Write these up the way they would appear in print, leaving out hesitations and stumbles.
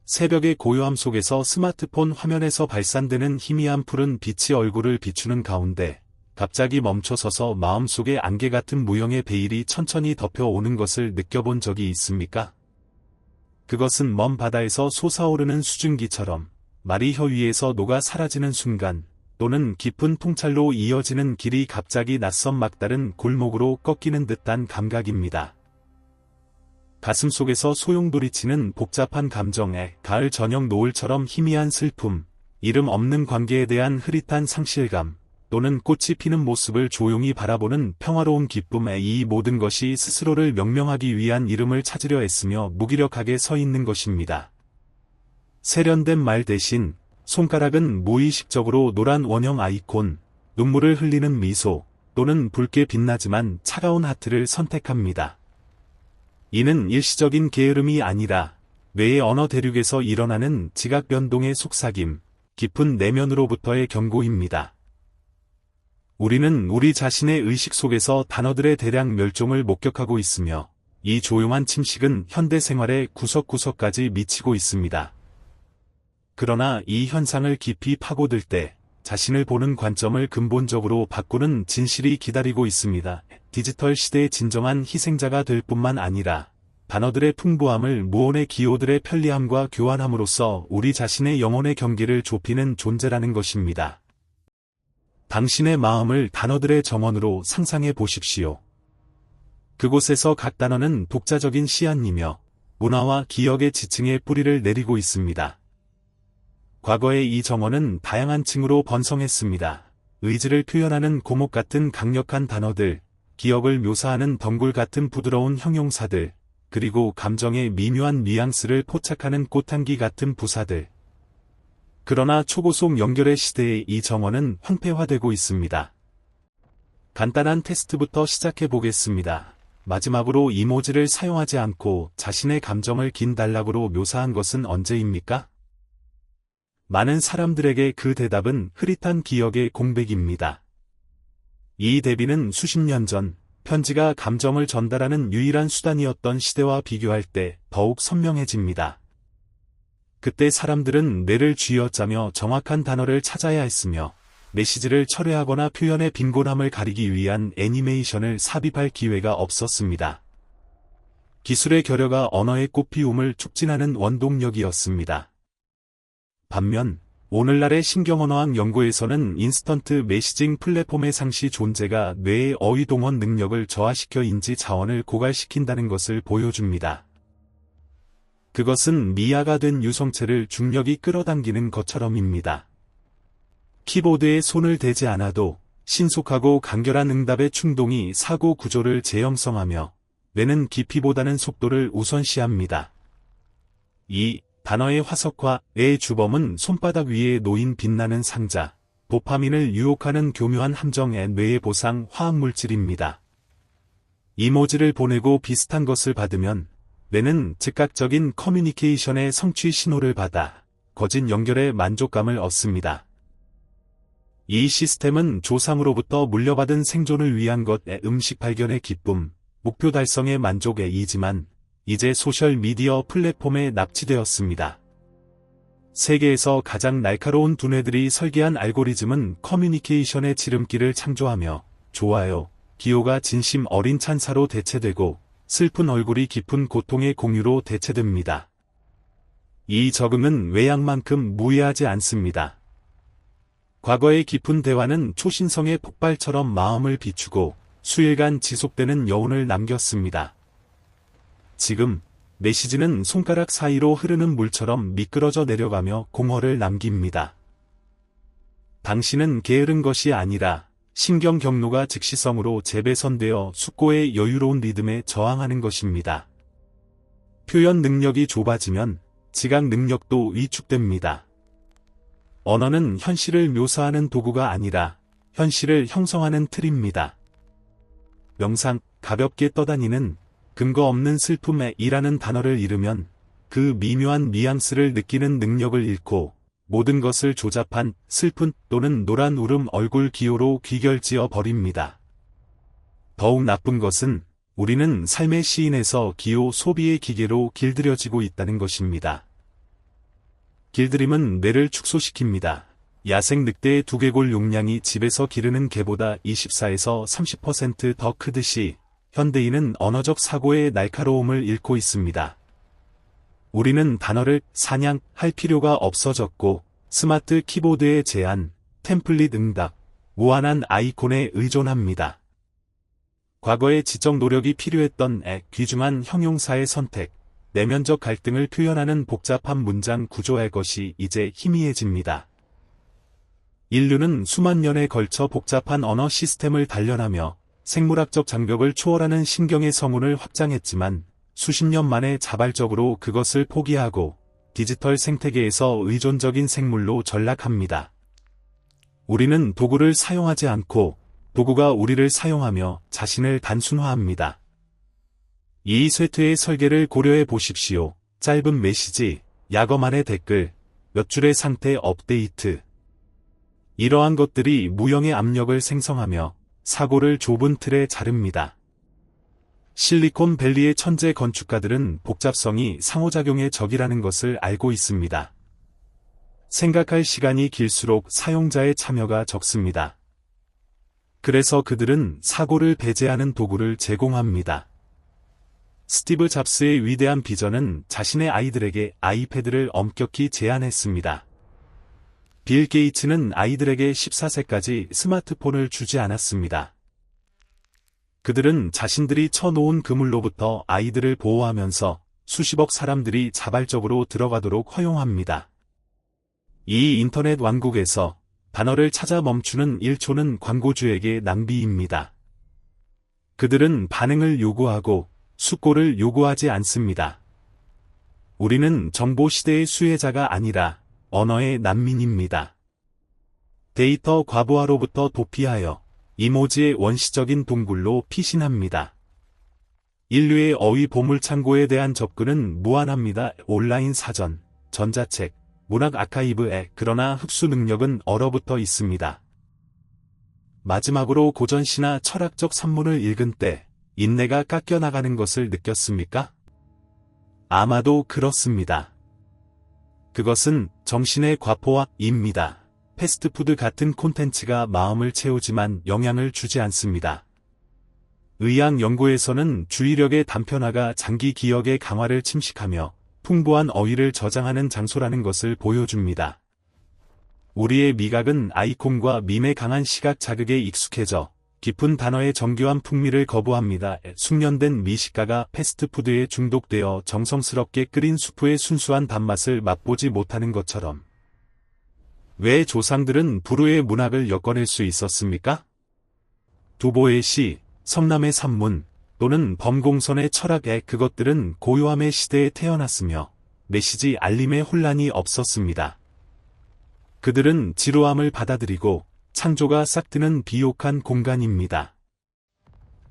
새벽의 고요함 속에서 스마트폰 화면에서 발산되는 희미한 푸른 빛이 얼굴을 비추는 가운데 갑자기 멈춰서서 마음속에 안개 같은 무형의 베일이 천천히 덮여오는 것을 느껴본 적이 있습니까? 그것은 먼 바다에서 솟아오르는 수증기처럼 말이 혀 위에서 녹아 사라지는 순간, 또는 깊은 통찰로 이어지는 길이 갑자기 낯선 막다른 골목으로 꺾이는 듯한 감각입니다. 가슴 속에서 소용돌이치는 복잡한 감정에 가을 저녁 노을처럼 희미한 슬픔, 이름 없는 관계에 대한 흐릿한 상실감, 또는 꽃이 피는 모습을 조용히 바라보는 평화로운 기쁨에 이 모든 것이 스스로를 명명하기 위한 이름을 찾으려 애쓰며 무기력하게 서 있는 것입니다. 세련된 말 대신 손가락은 무의식적으로 노란 원형 아이콘, 눈물을 흘리는 미소, 또는 붉게 빛나지만 차가운 하트를 선택합니다. 이는 일시적인 게으름이 아니라 뇌의 언어 대륙에서 일어나는 지각 변동의 속삭임, 깊은 내면으로부터의 경고입니다. 우리는 우리 자신의 의식 속에서 단어들의 대량 멸종을 목격하고 있으며 이 조용한 침식은 현대 생활의 구석구석까지 미치고 있습니다. 그러나 이 현상을 깊이 파고들 때 자신을 보는 관점을 근본적으로 바꾸는 진실이 기다리고 있습니다. 디지털 시대의 진정한 희생자가 될 뿐만 아니라 단어들의 풍부함을 무언의 기호들의 편리함과 교환함으로써 우리 자신의 영혼의 경계를 좁히는 존재라는 것입니다. 당신의 마음을 단어들의 정원으로 상상해 보십시오. 그곳에서 각 단어는 독자적인 시안이며 문화와 기억의 지층에 뿌리를 내리고 있습니다. 과거의 이 정원은 다양한 층으로 번성했습니다. 의지를 표현하는 고목 같은 강력한 단어들, 기억을 묘사하는 덩굴 같은 부드러운 형용사들, 그리고 감정의 미묘한 뉘앙스를 포착하는 꽃향기 같은 부사들. 그러나 초고속 연결의 시대의 이 정원은 황폐화되고 있습니다. 간단한 테스트부터 시작해 보겠습니다. 마지막으로 이모지를 사용하지 않고 자신의 감정을 긴 단락으로 묘사한 것은 언제입니까? 많은 사람들에게 그 대답은 흐릿한 기억의 공백입니다. 이 대비는 수십 년 전, 편지가 감정을 전달하는 유일한 수단이었던 시대와 비교할 때 더욱 선명해집니다. 그때 사람들은 뇌를 쥐어짜며 정확한 단어를 찾아야 했으며, 메시지를 철회하거나 표현의 빈곤함을 가리기 위한 애니메이션을 삽입할 기회가 없었습니다. 기술의 결여가 언어의 꽃피움을 촉진하는 원동력이었습니다. 반면 오늘날의 신경언어학 연구에서는 인스턴트 메시징 플랫폼의 상시 존재가 뇌의 어휘동원 능력을 저하시켜 인지 자원을 고갈시킨다는 것을 보여줍니다. 그것은 미아가 된 유성체를 중력이 끌어당기는 것처럼입니다. 키보드에 손을 대지 않아도 신속하고 간결한 응답의 충동이 사고 구조를 재형성하며 뇌는 깊이보다는 속도를 우선시합니다. 이 단어의 화석화의 주범은 손바닥 위에 놓인 빛나는 상자, 도파민을 유혹하는 교묘한 함정의 뇌의 보상 화학물질입니다. 이모지를 보내고 비슷한 것을 받으면 뇌는 즉각적인 커뮤니케이션의 성취 신호를 받아 거짓 연결의 만족감을 얻습니다. 이 시스템은 조상으로부터 물려받은 생존을 위한 것의 음식 발견의 기쁨, 목표 달성의 만족에 이지만 이제 소셜미디어 플랫폼에 납치되었습니다. 세계에서 가장 날카로운 두뇌들이 설계한 알고리즘은 커뮤니케이션의 지름길을 창조하며 좋아요, 기호가 진심 어린 찬사로 대체되고 슬픈 얼굴이 깊은 고통의 공유로 대체됩니다. 이 적응은 외양만큼 무해하지 않습니다. 과거의 깊은 대화는 초신성의 폭발처럼 마음을 비추고 수일간 지속되는 여운을 남겼습니다. 지금 메시지는 손가락 사이로 흐르는 물처럼 미끄러져 내려가며 공허를 남깁니다. 당신은 게으른 것이 아니라 신경 경로가 즉시성으로 재배선되어 숙고의 여유로운 리듬에 저항하는 것입니다. 표현 능력이 좁아지면 지각 능력도 위축됩니다. 언어는 현실을 묘사하는 도구가 아니라 현실을 형성하는 틀입니다. 명상, 가볍게 떠다니는 근거 없는 슬픔에 이라는 단어를 잃으면 그 미묘한 뉘앙스를 느끼는 능력을 잃고 모든 것을 조잡한 슬픈 또는 노란 울음 얼굴 기호로 귀결지어 버립니다. 더욱 나쁜 것은 우리는 삶의 시인에서 기호 소비의 기계로 길들여지고 있다는 것입니다. 길들임은 뇌를 축소시킵니다. 야생 늑대의 두개골 용량이 집에서 기르는 개보다 24에서 30%더 크듯이 현대인은 언어적 사고의 날카로움을 잃고 있습니다. 우리는 단어를 사냥할 필요가 없어졌고 스마트 키보드의 제한, 템플릿 응답, 무한한 아이콘에 의존합니다. 과거에 지적 노력이 필요했던 귀중한 형용사의 선택, 내면적 갈등을 표현하는 복잡한 문장 구조의 것이 이제 희미해집니다. 인류는 수만 년에 걸쳐 복잡한 언어 시스템을 단련하며 생물학적 장벽을 초월하는 신경의 성운을 확장했지만 수십 년 만에 자발적으로 그것을 포기하고 디지털 생태계에서 의존적인 생물로 전락합니다. 우리는 도구를 사용하지 않고 도구가 우리를 사용하며 자신을 단순화합니다. 이 쇠퇴의 설계를 고려해 보십시오. 짧은 메시지, 야거만의 댓글, 몇 줄의 상태 업데이트. 이러한 것들이 무형의 압력을 생성하며 사고를 좁은 틀에 자릅니다. 실리콘밸리의 천재 건축가들은 복잡성이 상호작용의 적이라는 것을 알고 있습니다. 생각할 시간이 길수록 사용자의 참여가 적습니다. 그래서 그들은 사고를 배제하는 도구를 제공합니다. 스티브 잡스의 위대한 비전은 자신의 아이들에게 아이패드를 엄격히 제한했습니다. 빌 게이츠는 아이들에게 14세까지 스마트폰을 주지 않았습니다. 그들은 자신들이 쳐놓은 그물로부터 아이들을 보호하면서 수십억 사람들이 자발적으로 들어가도록 허용합니다. 이 인터넷 왕국에서 단어를 찾아 멈추는 1초는 광고주에게 낭비입니다. 그들은 반응을 요구하고 숙고를 요구하지 않습니다. 우리는 정보 시대의 수혜자가 아니라 언어의 난민입니다. 데이터 과부하로부터 도피하여 이모지의 원시적인 동굴로 피신합니다. 인류의 어휘 보물창고에 대한 접근은 무한합니다. 온라인 사전, 전자책, 문학 아카이브에 그러나 흡수 능력은 얼어붙어 있습니다. 마지막으로 고전시나 철학적 산문을 읽은 때 인내가 깎여나가는 것을 느꼈습니까? 아마도 그렇습니다. 그것은 정신의 과포화입니다. 패스트푸드 같은 콘텐츠가 마음을 채우지만 영향을 주지 않습니다. 의학 연구에서는 주의력의 단편화가 장기 기억의 강화를 침식하며 풍부한 어휘를 저장하는 장소라는 것을 보여줍니다. 우리의 미각은 아이콘과 밈의 강한 시각 자극에 익숙해져 깊은 단어의 정교한 풍미를 거부합니다. 숙련된 미식가가 패스트푸드에 중독되어 정성스럽게 끓인 수프의 순수한 단맛을 맛보지 못하는 것처럼. 왜 조상들은 불후의 문학을 엮어낼 수 있었습니까? 두보의 시, 성남의 산문, 또는 범공선의 철학에 그것들은 고요함의 시대에 태어났으며 메시지 알림의 혼란이 없었습니다. 그들은 지루함을 받아들이고 창조가 싹트는 비옥한 공간입니다.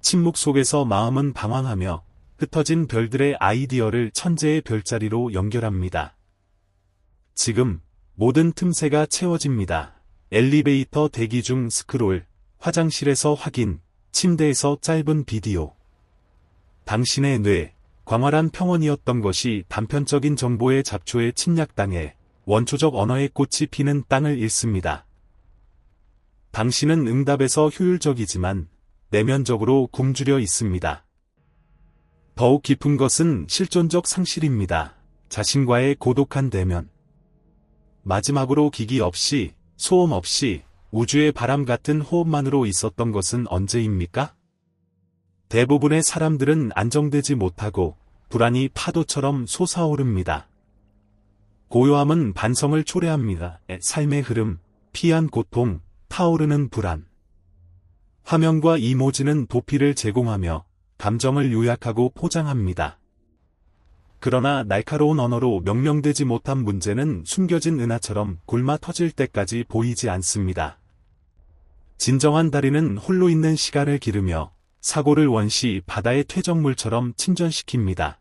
침묵 속에서 마음은 방황하며 흩어진 별들의 아이디어를 천재의 별자리로 연결합니다. 지금 모든 틈새가 채워집니다. 엘리베이터 대기 중 스크롤, 화장실에서 확인, 침대에서 짧은 비디오. 당신의 뇌, 광활한 평원이었던 것이 단편적인 정보의 잡초에 침략당해 원초적 언어의 꽃이 피는 땅을 잃습니다. 당신은 응답에서 효율적이지만 내면적으로 굶주려 있습니다. 더욱 깊은 것은 실존적 상실입니다. 자신과의 고독한 대면. 마지막으로 기기 없이, 소음 없이, 우주의 바람 같은 호흡만으로 있었던 것은 언제입니까? 대부분의 사람들은 안정되지 못하고 불안이 파도처럼 솟아오릅니다. 고요함은 반성을 초래합니다. 삶의 흐름, 피한 고통, 타오르는 불안. 화면과 이모지는 도피를 제공하며 감정을 요약하고 포장합니다. 그러나 날카로운 언어로 명명되지 못한 문제는 숨겨진 은하처럼 굶어 터질 때까지 보이지 않습니다. 진정한 다리는 홀로 있는 시간을 기르며 사고를 원시 바다의 퇴적물처럼 침전시킵니다.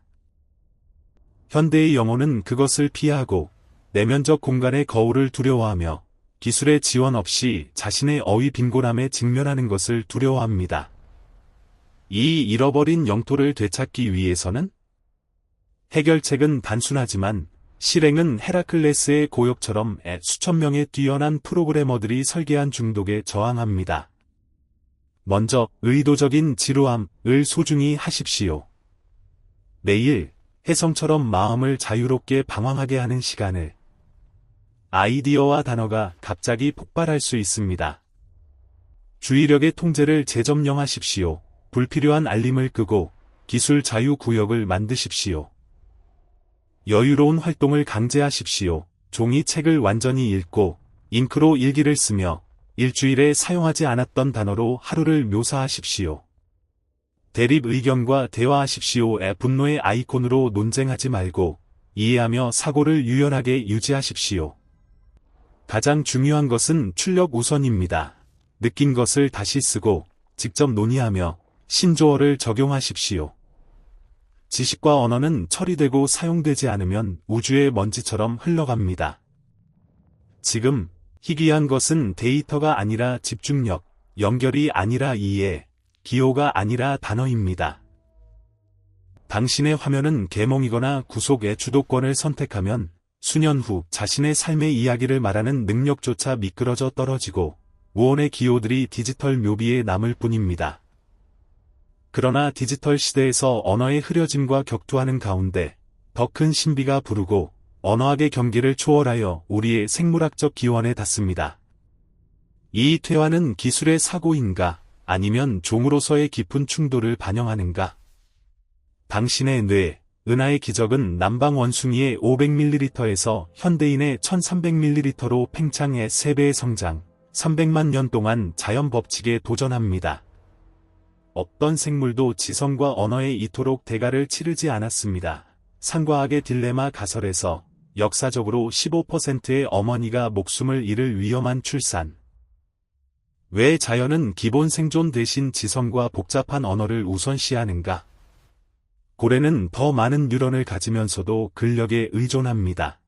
현대의 영혼은 그것을 피하고 내면적 공간의 거울을 두려워하며 기술의 지원 없이 자신의 어휘 빈곤함에 직면하는 것을 두려워합니다. 이 잃어버린 영토를 되찾기 위해서는 해결책은 단순하지만 실행은 헤라클레스의 고역처럼 수천 명의 뛰어난 프로그래머들이 설계한 중독에 저항합니다. 먼저 의도적인 지루함을 소중히 하십시오. 매일 혜성처럼 마음을 자유롭게 방황하게 하는 시간을. 아이디어와 단어가 갑자기 폭발할 수 있습니다. 주의력의 통제를 재점령하십시오. 불필요한 알림을 끄고 기술 자유 구역을 만드십시오. 여유로운 활동을 강제하십시오. 종이책을 완전히 읽고 잉크로 일기를 쓰며 일주일에 사용하지 않았던 단어로 하루를 묘사하십시오. 대립 의견과 대화하십시오. 분노의 아이콘으로 논쟁하지 말고 이해하며 사고를 유연하게 유지하십시오. 가장 중요한 것은 출력 우선입니다. 느낀 것을 다시 쓰고 직접 논의하며 신조어를 적용하십시오. 지식과 언어는 처리되고 사용되지 않으면 우주의 먼지처럼 흘러갑니다. 지금 희귀한 것은 데이터가 아니라 집중력, 연결이 아니라 이해, 기호가 아니라 단어입니다. 당신의 화면은 계몽이거나 구속의 주도권을 선택하면 수년 후 자신의 삶의 이야기를 말하는 능력조차 미끄러져 떨어지고 무언의 기호들이 디지털 묘비에 남을 뿐입니다. 그러나 디지털 시대에서 언어의 흐려짐과 격투하는 가운데 더 큰 신비가 부르고 언어학의 경계를 초월하여 우리의 생물학적 기원에 닿습니다. 이 퇴화는 기술의 사고인가 아니면 종으로서의 깊은 충돌을 반영하는가? 당신의 뇌, 은하의 기적은 남방 원숭이의 500ml에서 현대인의 1300ml로 팽창의 3배의 성장, 300만 년 동안 자연 법칙에 도전합니다. 어떤 생물도 지성과 언어에 이토록 대가를 치르지 않았습니다. 상과학의 딜레마 가설에서 역사적으로 15%의 어머니가 목숨을 잃을 위험한 출산. 왜 자연은 기본 생존 대신 지성과 복잡한 언어를 우선시하는가? 고래는 더 많은 뉴런을 가지면서도 근력에 의존합니다.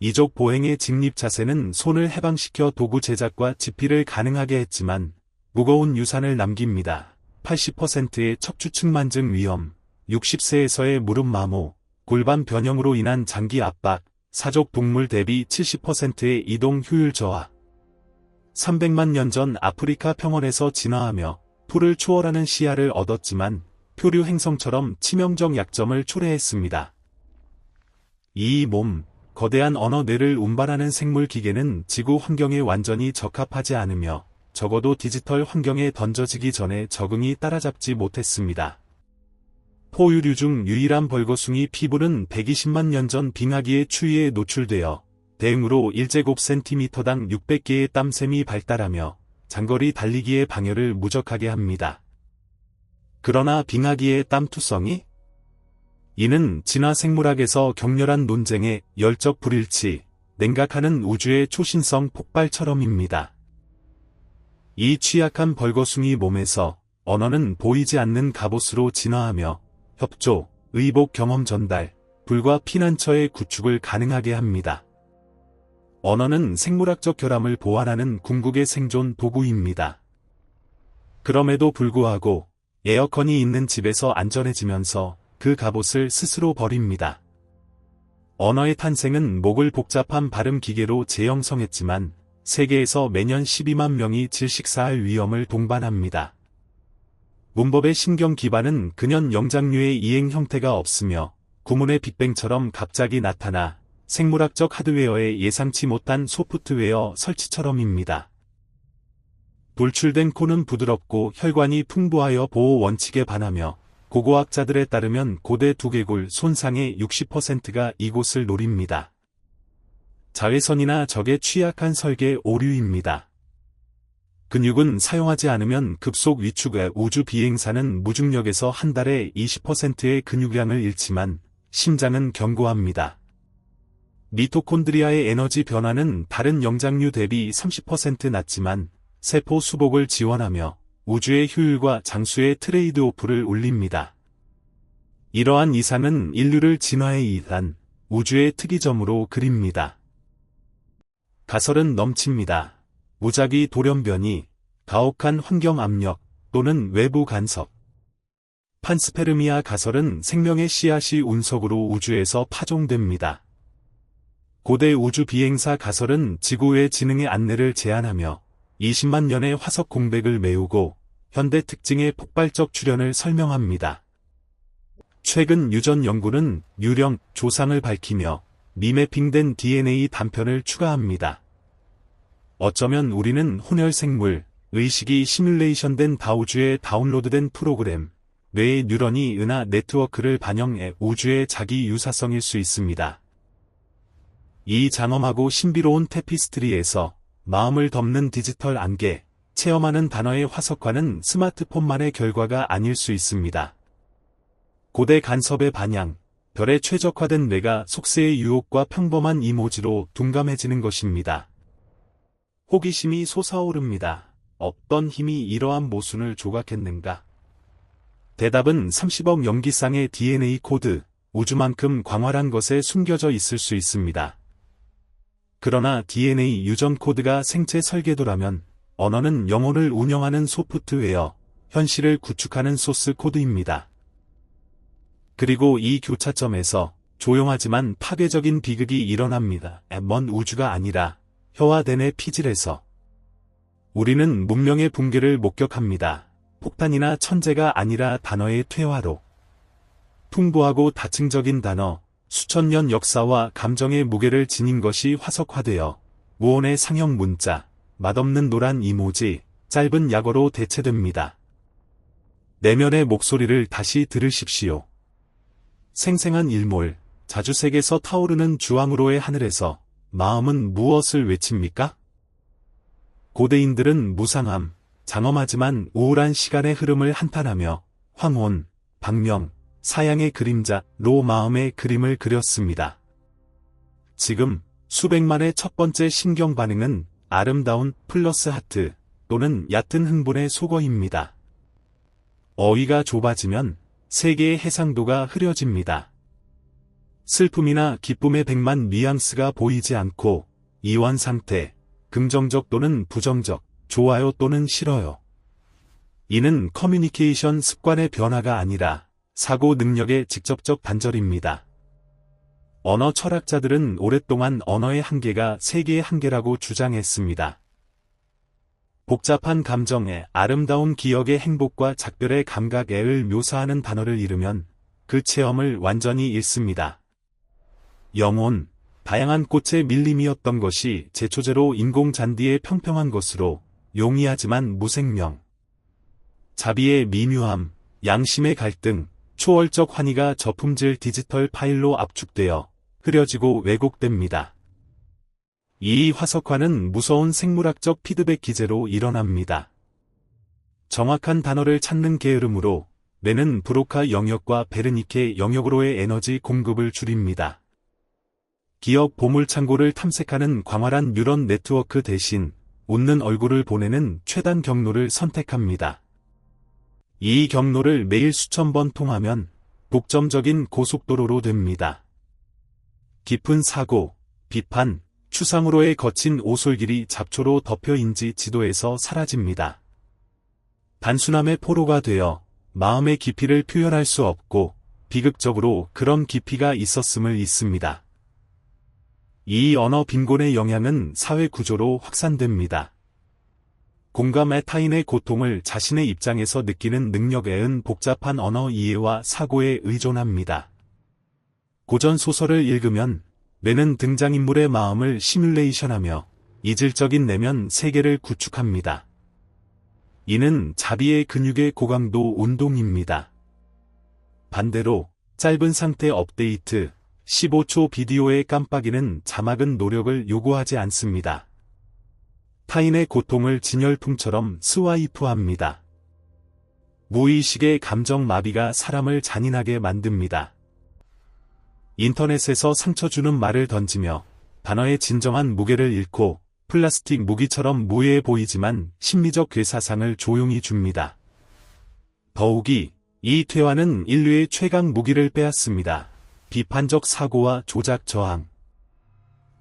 이족 보행의 직립 자세는 손을 해방시켜 도구 제작과 집필을 가능하게 했지만 무거운 유산을 남깁니다. 80%의 척추측만증 위험, 60세에서의 무릎 마모, 골반 변형으로 인한 장기 압박, 사족 동물 대비 70%의 이동 효율 저하. 300만 년 전 아프리카 평원에서 진화하며 풀을 초월하는 시야를 얻었지만 표류 행성처럼 치명적 약점을 초래했습니다. 이 몸, 거대한 언어 뇌를 운반하는 생물 기계는 지구 환경에 완전히 적합하지 않으며 적어도 디지털 환경에 던져지기 전에 적응이 따라잡지 못했습니다. 포유류 중 유일한 벌거숭이 피부는 120만 년 전 빙하기의 추위에 노출되어 대응으로 1제곱센티미터당 600개의 땀샘이 발달하며 장거리 달리기의 방해를 무적하게 합니다. 그러나 빙하기의 땀투성이? 이는 진화 생물학에서 격렬한 논쟁의 열적 불일치, 냉각하는 우주의 초신성 폭발처럼입니다. 이 취약한 벌거숭이 몸에서 언어는 보이지 않는 갑옷으로 진화하며 협조, 의복 경험 전달, 불과 피난처의 구축을 가능하게 합니다. 언어는 생물학적 결함을 보완하는 궁극의 생존 도구입니다. 그럼에도 불구하고 에어컨이 있는 집에서 안전해지면서 그 갑옷을 스스로 버립니다. 언어의 탄생은 목을 복잡한 발음 기계로 재형성했지만 세계에서 매년 12만 명이 질식사할 위험을 동반합니다. 문법의 신경 기반은 근현 영장류의 이행 형태가 없으며 구문의 빅뱅처럼 갑자기 나타나 생물학적 하드웨어의 예상치 못한 소프트웨어 설치처럼입니다. 돌출된 코는 부드럽고 혈관이 풍부하여 보호 원칙에 반하며 고고학자들에 따르면 고대 두개골 손상의 60%가 이곳을 노립니다. 자외선이나 적에 취약한 설계 오류입니다. 근육은 사용하지 않으면 급속 위축의 우주 비행사는 무중력에서 한 달에 20%의 근육량을 잃지만 심장은 견고합니다. 미토콘드리아의 에너지 변화는 다른 영장류 대비 30% 낮지만 세포 수복을 지원하며 우주의 효율과 장수의 트레이드오프를 올립니다. 이러한 이상은 인류를 진화의 이단, 우주의 특이점으로 그립니다. 가설은 넘칩니다. 무작위 돌연변이, 가혹한 환경 압력 또는 외부 간섭. 판스페르미아 가설은 생명의 씨앗이 운석으로 우주에서 파종됩니다. 고대 우주 비행사 가설은 지구의 지능의 안내를 제안하며 20만 년의 화석 공백을 메우고 현대 특징의 폭발적 출현을 설명합니다. 최근 유전 연구는 유령, 조상을 밝히며 리매핑된 DNA 단편을 추가합니다. 어쩌면 우리는 혼혈생물, 의식이 시뮬레이션된 다우주에 다운로드된 프로그램, 뇌의 뉴런이 은하 네트워크를 반영해 우주의 자기 유사성일 수 있습니다. 이 장엄하고 신비로운 테피스트리에서 마음을 덮는 디지털 안개, 체험하는 단어의 화석화는 스마트폰만의 결과가 아닐 수 있습니다. 고대 간섭의 반향, 별의 최적화된 뇌가 속세의 유혹과 평범한 이모지로 둔감해지는 것입니다. 호기심이 솟아오릅니다. 어떤 힘이 이러한 모순을 조각했는가? 대답은 30억 염기쌍의 DNA 코드, 우주만큼 광활한 것에 숨겨져 있을 수 있습니다. 그러나 DNA 유전 코드가 생체 설계도라면 언어는 영혼을 운영하는 소프트웨어, 현실을 구축하는 소스 코드입니다. 그리고 이 교차점에서 조용하지만 파괴적인 비극이 일어납니다. 먼 우주가 아니라 혀와 덴의 피질에서 우리는 문명의 붕괴를 목격합니다. 폭탄이나 천재가 아니라 단어의 퇴화로. 풍부하고 다층적인 단어, 수천 년 역사와 감정의 무게를 지닌 것이 화석화되어 무언의 상형 문자, 맛없는 노란 이모지, 짧은 약어로 대체됩니다. 내면의 목소리를 다시 들으십시오. 생생한 일몰, 자주색에서 타오르는 주황으로의 하늘에서 마음은 무엇을 외칩니까? 고대인들은 무상함, 장엄하지만 우울한 시간의 흐름을 한탄하며 황혼, 박명, 사양의 그림자로 마음의 그림을 그렸습니다. 지금 수백만의 첫 번째 신경 반응은 아름다운 플러스 하트 또는 얕은 흥분의 속어입니다. 어휘가 좁아지면 세계의 해상도가 흐려집니다. 슬픔이나 기쁨의 100만 뉘앙스가 보이지 않고 이원 상태, 긍정적 또는 부정적, 좋아요 또는 싫어요. 이는 커뮤니케이션 습관의 변화가 아니라 사고 능력의 직접적 단절입니다. 언어 철학자들은 오랫동안 언어의 한계가 세계의 한계라고 주장했습니다. 복잡한 감정에 아름다운 기억의 행복과 작별의 감각애를 묘사하는 단어를 잃으면 그 체험을 완전히 잃습니다. 영혼, 다양한 꽃의 밀림이었던 것이 제초제로 인공잔디의 평평한 것으로 용이하지만 무생명. 자비의 미묘함, 양심의 갈등, 초월적 환희가 저품질 디지털 파일로 압축되어 흐려지고 왜곡됩니다. 이 화석화는 무서운 생물학적 피드백 기제로 일어납니다. 정확한 단어를 찾는 게으름으로 뇌는 브로카 영역과 베르니케 영역으로의 에너지 공급을 줄입니다. 기억 보물창고를 탐색하는 광활한 뉴런 네트워크 대신 웃는 얼굴을 보내는 최단 경로를 선택합니다. 이 경로를 매일 수천 번 통하면 독점적인 고속도로로 됩니다. 깊은 사고, 비판, 추상으로의 거친 오솔길이 잡초로 덮여인지 지도에서 사라집니다. 단순함의 포로가 되어 마음의 깊이를 표현할 수 없고 비극적으로 그런 깊이가 있었음을 잊습니다. 이 언어 빈곤의 영향은 사회 구조로 확산됩니다. 공감의 타인의 고통을 자신의 입장에서 느끼는 능력에은 복잡한 언어 이해와 사고에 의존합니다. 고전 소설을 읽으면 뇌는 등장인물의 마음을 시뮬레이션하며 이질적인 내면 세계를 구축합니다. 이는 자비의 근육의 고강도 운동입니다. 반대로 짧은 상태 업데이트, 15초 비디오의 깜빡이는 자막은 노력을 요구하지 않습니다. 타인의 고통을 진열품처럼 스와이프합니다. 무의식의 감정 마비가 사람을 잔인하게 만듭니다. 인터넷에서 상처 주는 말을 던지며 단어의 진정한 무게를 잃고 플라스틱 무기처럼 무해해 보이지만 심리적 괴사상을 조용히 줍니다. 더욱이 이 퇴화는 인류의 최강 무기를 빼앗습니다. 비판적 사고와 조작 저항.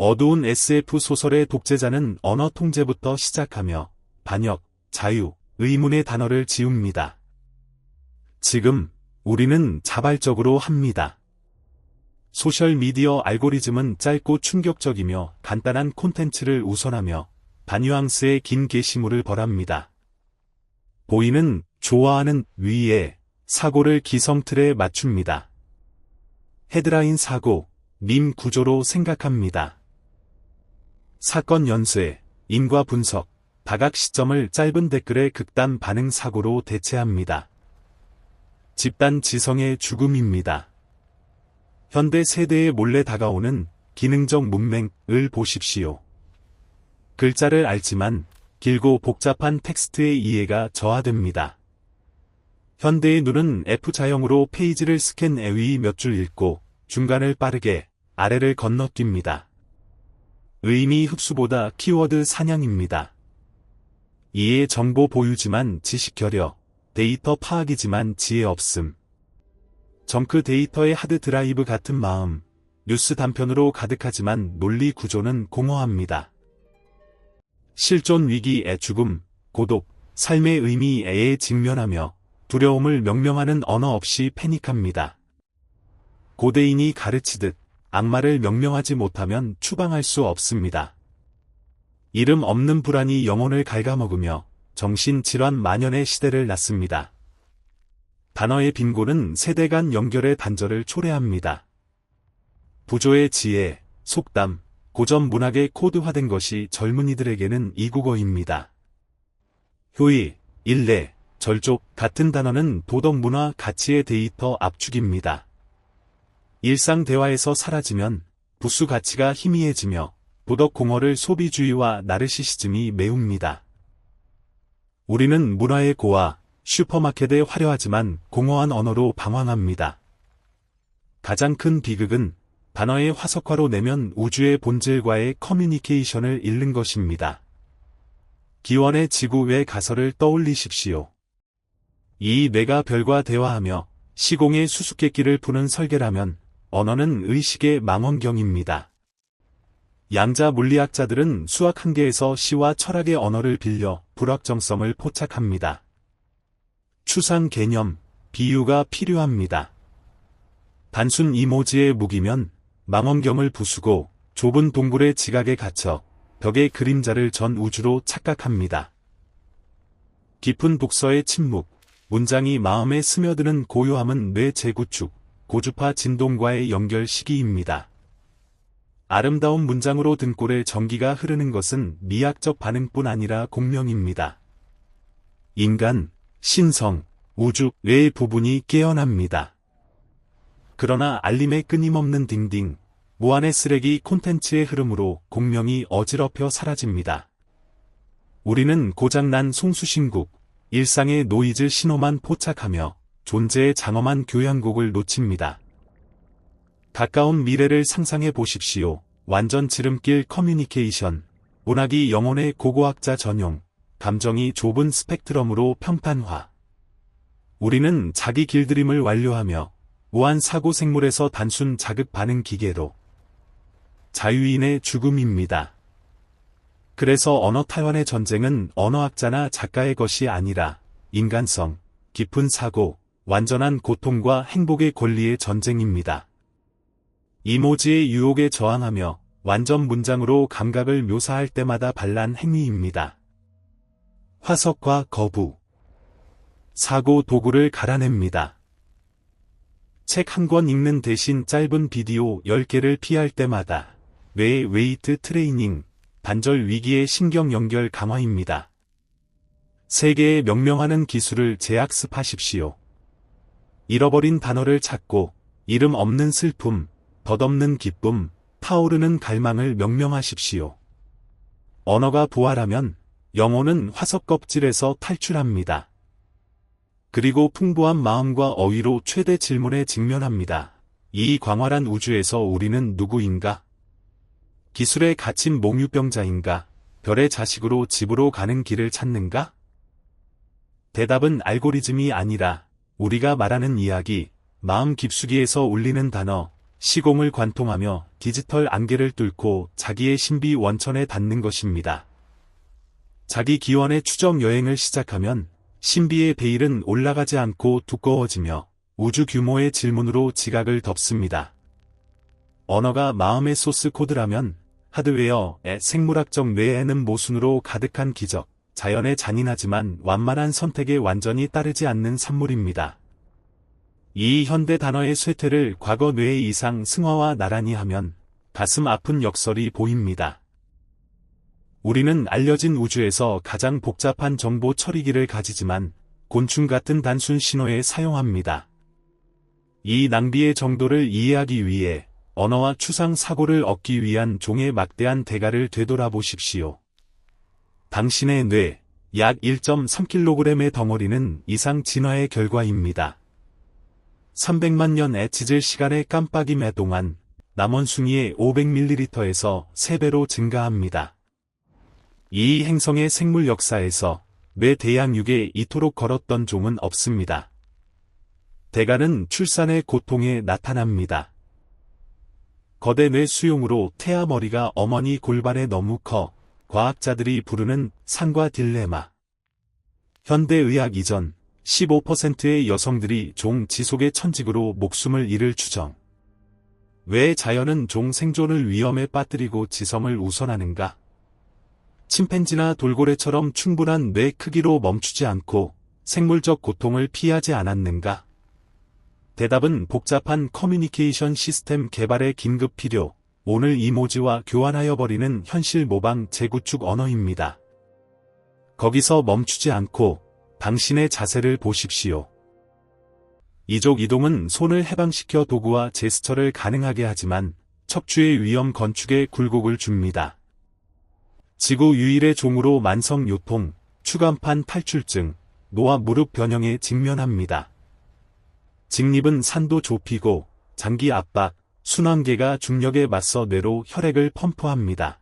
어두운 SF 소설의 독재자는 언어 통제부터 시작하며 반역, 자유, 의문의 단어를 지웁니다. 지금 우리는 자발적으로 합니다. 소셜미디어 알고리즘은 짧고 충격적이며 간단한 콘텐츠를 우선하며 다뉘앙스의 긴 게시물을 벌합니다. 보이는, 좋아하는 위에 사고를 기성틀에 맞춥니다. 헤드라인 사고, 밈 구조로 생각합니다. 사건 연쇄, 인과 분석, 다각 시점을 짧은 댓글의 극단 반응 사고로 대체합니다. 집단 지성의 죽음입니다. 현대 세대에 몰래 다가오는 기능적 문맹을 보십시오. 글자를 알지만 길고 복잡한 텍스트의 이해가 저하됩니다. 현대의 눈은 F자형으로 페이지를 스캔 위 몇 줄 읽고 중간을 빠르게 아래를 건너뜁니다. 의미 흡수보다 키워드 사냥입니다. 이해 정보 보유지만 지식 결여, 데이터 파악이지만 지혜 없음. 정크 데이터의 하드 드라이브 같은 마음, 뉴스 단편으로 가득하지만 논리 구조는 공허합니다. 실존 위기의 죽음, 고독, 삶의 의미에 직면하며 두려움을 명명하는 언어 없이 패닉합니다. 고대인이 가르치듯 악마를 명명하지 못하면 추방할 수 없습니다. 이름 없는 불안이 영혼을 갉아먹으며 정신질환 만연의 시대를 낳습니다. 단어의 빈곤은 세대 간 연결의 단절을 초래합니다. 부조의 지혜, 속담, 고전 문학에 코드화된 것이 젊은이들에게는 이국어입니다. 효의, 인례, 절족 같은 단어는 도덕 문화 가치의 데이터 압축입니다. 일상 대화에서 사라지면 부수 가치가 희미해지며 도덕 공허를 소비주의와 나르시시즘이 메웁니다. 우리는 문화의 고와 슈퍼마켓의 화려하지만 공허한 언어로 방황합니다. 가장 큰 비극은 단어의 화석화로 내면 우주의 본질과의 커뮤니케이션을 잃는 것입니다. 기원의 지구 외 가설을 떠올리십시오. 이 뇌가 별과 대화하며 시공의 수수께끼를 푸는 설계라면 언어는 의식의 망원경입니다. 양자 물리학자들은 수학 한계에서 시와 철학의 언어를 빌려 불확정성을 포착합니다. 추상 개념, 비유가 필요합니다. 단순 이모지의 무기면 망원경을 부수고 좁은 동굴의 지각에 갇혀 벽의 그림자를 전 우주로 착각합니다. 깊은 독서의 침묵, 문장이 마음에 스며드는 고요함은 뇌 재구축, 고주파 진동과의 연결 시기입니다. 아름다운 문장으로 등골에 전기가 흐르는 것은 미학적 반응뿐 아니라 공명입니다. 인간, 신성, 우주, 뇌의 부분이 깨어납니다. 그러나 알림의 끊임없는 딩딩, 무한의 쓰레기 콘텐츠의 흐름으로 공명이 어지럽혀 사라집니다. 우리는 고장난 송수신국, 일상의 노이즈 신호만 포착하며 존재의 장엄한 교향곡을 놓칩니다. 가까운 미래를 상상해 보십시오. 완전 지름길 커뮤니케이션, 문학이 영혼의 고고학자 전용, 감정이 좁은 스펙트럼으로 평탄화. 우리는 자기 길들임을 완료하며 무한 사고 생물에서 단순 자극 반응 기계로 자유인의 죽음입니다. 그래서 언어 타원의 전쟁은 언어학자나 작가의 것이 아니라 인간성, 깊은 사고, 완전한 고통과 행복의 권리의 전쟁입니다. 이모지의 유혹에 저항하며 완전 문장으로 감각을 묘사할 때마다 발란 행위입니다. 화석과 거부. 사고 도구를 갈아냅니다. 책 한 권 읽는 대신 짧은 비디오 10개를 피할 때마다 뇌의 웨이트 트레이닝, 단절 위기의 신경 연결 강화입니다. 세계에 명명하는 기술을 재학습하십시오. 잃어버린 단어를 찾고 이름 없는 슬픔, 덧없는 기쁨, 타오르는 갈망을 명명하십시오. 언어가 부활하면 영혼은 화석 껍질에서 탈출합니다. 그리고 풍부한 마음과 어휘로 최대 질문에 직면합니다. 이 광활한 우주에서 우리는 누구인가? 기술에 갇힌 몽유병자인가? 별의 자식으로 집으로 가는 길을 찾는가? 대답은 알고리즘이 아니라 우리가 말하는 이야기, 마음 깊숙이에서 울리는 단어, 시공을 관통하며 디지털 안개를 뚫고 자기의 신비 원천에 닿는 것입니다. 자기 기원의 추적 여행을 시작하면 신비의 베일은 올라가지 않고 두꺼워지며 우주 규모의 질문으로 지각을 덮습니다. 언어가 마음의 소스 코드라면 하드웨어의 생물학적 뇌에는 모순으로 가득한 기적, 자연의 잔인하지만 완만한 선택에 완전히 따르지 않는 산물입니다. 이 현대 단어의 쇠퇴를 과거 뇌의 이상 승화와 나란히 하면 가슴 아픈 역설이 보입니다. 우리는 알려진 우주에서 가장 복잡한 정보 처리기를 가지지만 곤충 같은 단순 신호에 사용합니다. 이 낭비의 정도를 이해하기 위해 언어와 추상 사고를 얻기 위한 종의 막대한 대가를 되돌아보십시오. 당신의 뇌, 약 1.3kg의 덩어리는 이상 진화의 결과입니다. 300만 년의 지질 시간의 깜빡임의 동안 남원숭이의 500ml에서 3배로 증가합니다. 이 행성의 생물 역사에서 뇌 대양육에 이토록 걸었던 종은 없습니다. 대가는 출산의 고통에 나타납니다. 거대 뇌 수용으로 태아 머리가 어머니 골반에 너무 커 과학자들이 부르는 산과 딜레마. 현대의학 이전 15%의 여성들이 종 지속의 천직으로 목숨을 잃을 추정. 왜 자연은 종 생존을 위험에 빠뜨리고 지성을 우선하는가? 침팬지나 돌고래처럼 충분한 뇌 크기로 멈추지 않고 생물적 고통을 피하지 않았는가? 대답은 복잡한 커뮤니케이션 시스템 개발의 긴급 필요, 오늘 이모지와 교환하여 버리는 현실 모방 재구축 언어입니다. 거기서 멈추지 않고 당신의 자세를 보십시오. 이족 이동은 손을 해방시켜 도구와 제스처를 가능하게 하지만 척추의 위험 건축에 굴곡을 줍니다. 지구 유일의 종으로 만성 요통, 추간판 탈출증, 노화 무릎 변형에 직면합니다. 직립은 산도 좁히고 장기 압박, 순환계가 중력에 맞서 뇌로 혈액을 펌프합니다.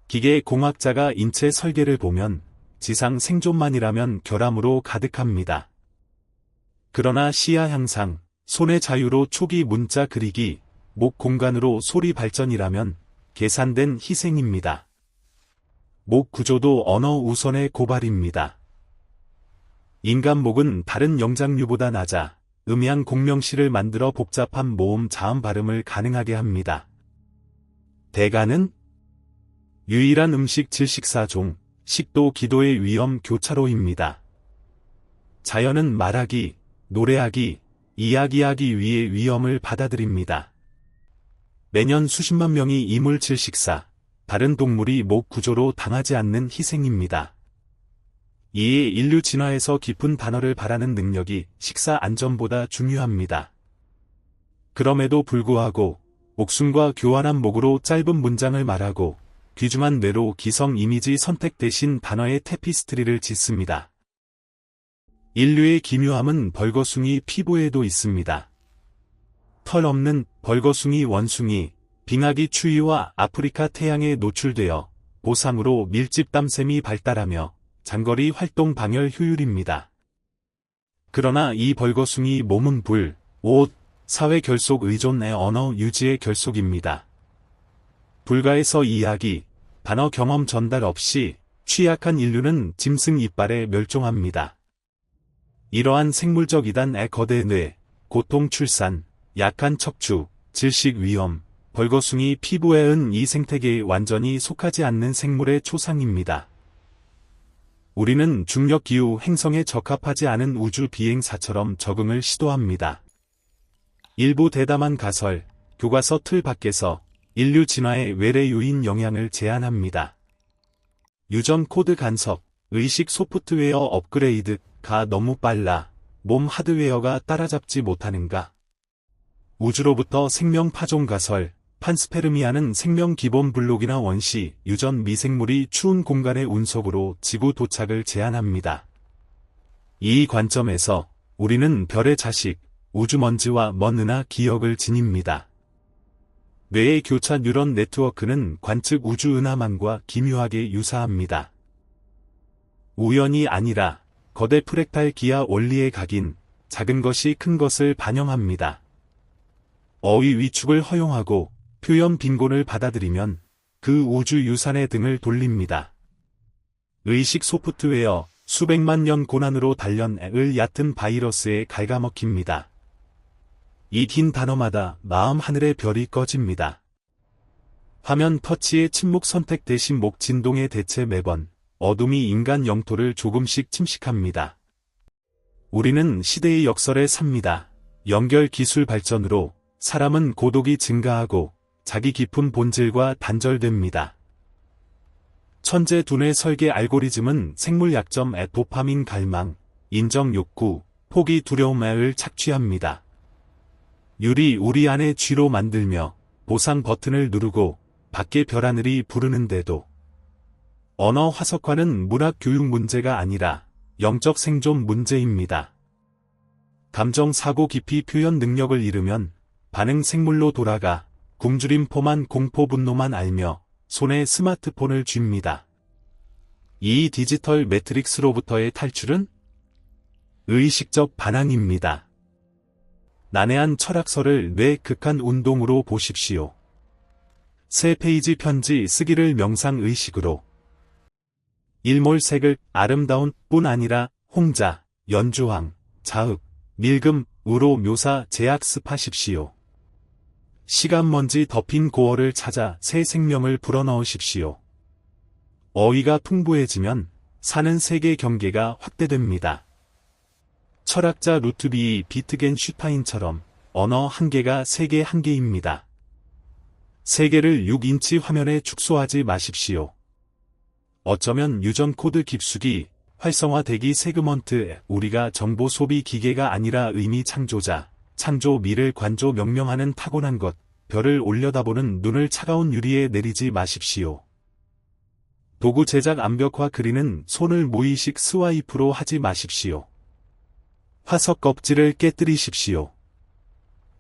기계 공학자가 인체 설계를 보면 지상 생존만이라면 결함으로 가득합니다. 그러나 시야 향상, 손의 자유로 초기 문자 그리기, 목 공간으로 소리 발전이라면 계산된 희생입니다. 목 구조도 언어 우선의 고발입니다. 인간 목은 다른 영장류보다 낮아 음양 공명시를 만들어 복잡한 모음 자음 발음을 가능하게 합니다. 대가는 유일한 음식 질식사종, 식도 기도의 위험 교차로입니다. 자연은 말하기, 노래하기, 이야기하기 위해 위험을 받아들입니다. 매년 수십만 명이 이물 질식사, 다른 동물이 목 구조로 당하지 않는 희생입니다. 이에 인류 진화에서 깊은 단어를 바라는 능력이 식사 안전보다 중요합니다. 그럼에도 불구하고 목숨과 교환한 목으로 짧은 문장을 말하고 귀중한 뇌로 기성 이미지 선택 대신 단어의 테피스트리를 짓습니다. 인류의 기묘함은 벌거숭이 피부에도 있습니다. 털 없는 벌거숭이 원숭이, 빙하기 추위와 아프리카 태양에 노출되어 보상으로 밀집 땀샘이 발달하며 장거리 활동 방열 효율입니다. 그러나 이 벌거숭이 몸은 불, 옷, 사회 결속 의존의 언어 유지의 결속입니다. 불가에서 이야기, 단어 경험 전달 없이 취약한 인류는 짐승 이빨에 멸종합니다. 이러한 생물적 이단의 거대 뇌, 고통 출산, 약한 척추, 질식 위험, 벌거숭이 피부에 은 이 생태계에 완전히 속하지 않는 생물의 초상입니다. 우리는 중력기후 행성에 적합하지 않은 우주 비행사처럼 적응을 시도합니다. 일부 대담한 가설, 교과서 틀 밖에서 인류 진화의 외래 요인 영향을 제한합니다. 유전 코드 간섭, 의식 소프트웨어 업그레이드가 너무 빨라 몸 하드웨어가 따라잡지 못하는가? 우주로부터 생명 파종 가설, 판스페르미아는 생명 기본 블록이나 원시, 유전 미생물이 추운 공간의 운석으로 지구 도착을 제한합니다. 이 관점에서 우리는 별의 자식, 우주먼지와 먼 은하 기억을 지닙니다. 뇌의 교차 뉴런 네트워크는 관측 우주 은하만과 기묘하게 유사합니다. 우연이 아니라 거대 프랙탈 기하 원리의 각인, 작은 것이 큰 것을 반영합니다. 어휘 위축을 허용하고 표현 빈곤을 받아들이면 그 우주 유산의 등을 돌립니다. 의식 소프트웨어, 수백만 년 고난으로 단련을 얕은 바이러스에 갉아먹힙니다. 이 긴 단어마다 마음 하늘의 별이 꺼집니다. 화면 터치의 침묵 선택 대신 목 진동에 대체 매번 어둠이 인간 영토를 조금씩 침식합니다. 우리는 시대의 역설에 삽니다. 연결 기술 발전으로 사람은 고독이 증가하고 자기 깊은 본질과 단절됩니다. 천재 두뇌 설계 알고리즘은 생물 약점에 도파민 갈망, 인정 욕구, 포기 두려움을 착취합니다. 우리 안에 쥐로 만들며 보상 버튼을 누르고 밖의 별하늘이 부르는데도 언어 화석화는 문학 교육 문제가 아니라 영적 생존 문제입니다. 감정 사고 깊이 표현 능력을 잃으면 반응 생물로 돌아가 굶주림포만 공포 분노만 알며 손에 스마트폰을 쥡니다. 이 디지털 매트릭스로부터의 탈출은 의식적 반항입니다. 난해한 철학서를 뇌 극한 운동으로 보십시오. 3페이지 편지 쓰기를 명상의식으로 일몰색을 아름다운 뿐 아니라 홍자, 연주황, 자흑, 밀금으로 묘사 재학습하십시오. 시간먼지 덮인 고어를 찾아 새 생명을 불어넣으십시오. 어휘가 풍부해지면 사는 세계 경계가 확대됩니다. 철학자 루트비 비트겐슈타인처럼 언어 한계가 세계 한계입니다. 세계를 6인치 화면에 축소하지 마십시오. 어쩌면 유전 코드 깊숙이 활성화되기 세그먼트 우리가 정보 소비 기계가 아니라 의미 창조자, 창조 미를 관조 명명하는 타고난 것, 별을 올려다보는 눈을 차가운 유리에 내리지 마십시오. 도구 제작 암벽화 그리는 손을 무의식 스와이프로 하지 마십시오. 화석 껍질을 깨뜨리십시오.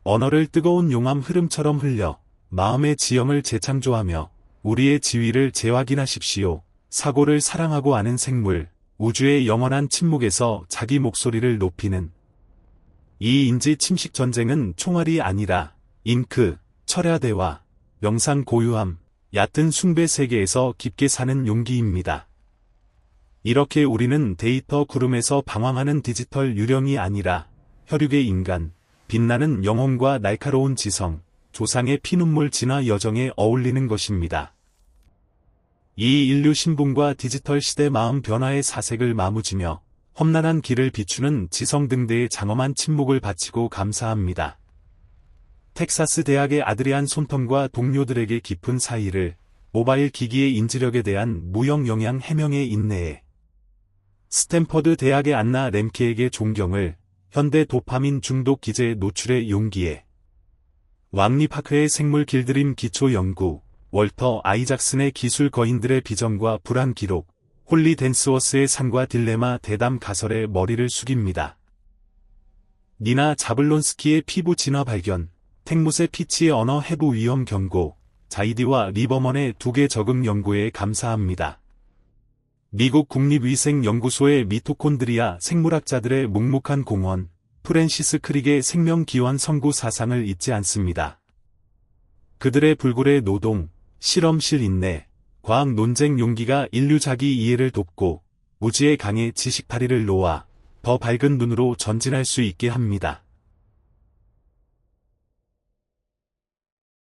언어를 뜨거운 용암 흐름처럼 흘려 마음의 지형을 재창조하며 우리의 지위를 재확인하십시오. 사고를 사랑하고 아는 생물, 우주의 영원한 침묵에서 자기 목소리를 높이는 이 인지 침식 전쟁은 총알이 아니라 잉크, 철야대화, 명상 고유함, 얕은 숭배 세계에서 깊게 사는 용기입니다. 이렇게 우리는 데이터 구름에서 방황하는 디지털 유령이 아니라 혈육의 인간, 빛나는 영혼과 날카로운 지성, 조상의 피눈물 진화 여정에 어울리는 것입니다. 이 인류 신분과 디지털 시대 마음 변화의 사색을 마무지며 험난한 길을 비추는 지성등대의 장엄한 침묵을 바치고 감사합니다. 텍사스 대학의 아드리안 손텀과 동료들에게 깊은 사의를 모바일 기기의 인지력에 대한 무형 영향 해명의 인내에 스탠퍼드 대학의 안나 램케에게 존경을 현대 도파민 중독 기제의 노출의 용기에 왕리 파크의 생물 길들임 기초 연구 월터 아이작슨의 기술 거인들의 비전과 불안 기록, 홀리 댄스워스의 산과 딜레마 대담 가설에 머리를 숙입니다. 니나 자블론스키의 피부 진화 발견, 텍무세 피치의 언어 해부 위험 경고, 자이디와 리버먼의 2개 적응 연구에 감사합니다. 미국 국립위생연구소의 미토콘드리아 생물학자들의 묵묵한 공헌, 프랜시스 크릭의 생명기원 선구 사상을 잊지 않습니다. 그들의 불굴의 노동, 실험실 인내, 과학 논쟁 용기가 인류 자기 이해를 돕고 우주의 강에 지식다리를 놓아 더 밝은 눈으로 전진할 수 있게 합니다.